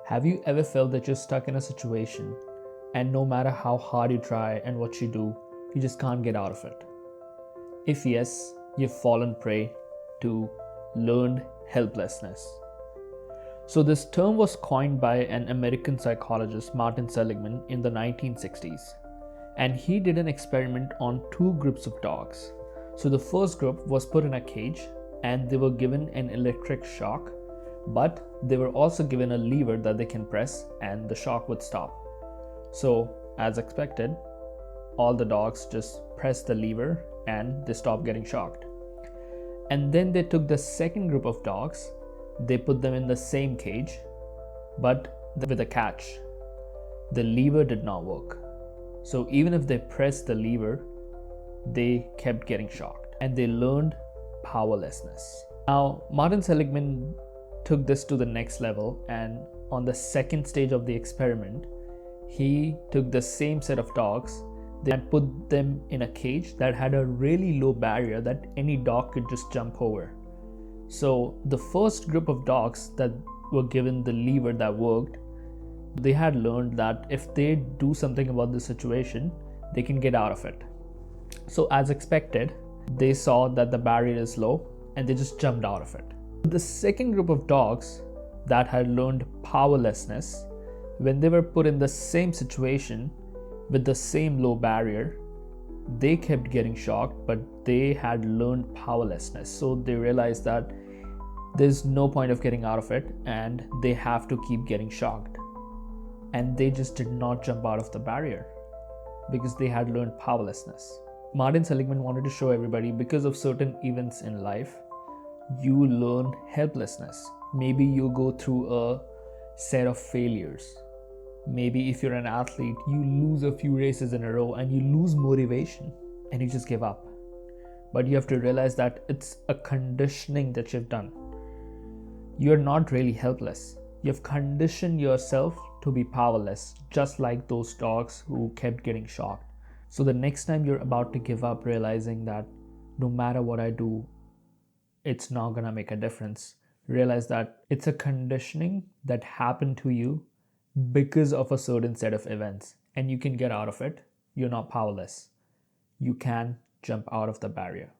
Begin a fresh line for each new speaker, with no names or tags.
Have you ever felt that you're stuck in a situation and no matter how hard you try and what you do, you just can't get out of it? If yes, you've fallen prey to learned helplessness. So, this term was coined by an American psychologist, Martin Seligman, in the 1960s. And he did an experiment on two groups of dogs. So, the first group was put in a cage and they were given an electric shock, but they were also given a lever that they can press and the shock would stop. So, as expected, all the dogs just pressed the lever and they stopped getting shocked. And then they took the second group of dogs, they put them in the same cage, but with a catch. The lever did not work. So even if they pressed the lever, they kept getting shocked and they learned powerlessness. Now, Martin Seligman took this to the next level, and on the second stage of the experiment, he took the same set of dogs and put them in a cage that had a really low barrier that any dog could just jump over. So the first group of dogs that were given the lever that worked, they had learned that if they do something about the situation, they can get out of it. So as expected, they saw that the barrier is low and they just jumped out of it. The second group of dogs that had learned powerlessness, when they were put in the same situation with the same low barrier, they kept getting shocked, but they had learned powerlessness. So they realized that there's no point of getting out of it and they have to keep getting shocked. And they just did not jump out of the barrier because they had learned powerlessness. Martin Seligman wanted to show everybody, because of certain events in life, you learn helplessness. Maybe you go through a set of failures. Maybe if you're an athlete, you lose a few races in a row and you lose motivation and you just give up. But you have to realize that it's a conditioning that you've done. You're not really helpless. You've conditioned yourself to be powerless, just like those dogs who kept getting shocked. So the next time you're about to give up, realizing that no matter what I do, it's not gonna make a difference, realize that it's a conditioning that happened to you because of a certain set of events, and you can get out of it. You're not powerless. You can jump out of the barrier.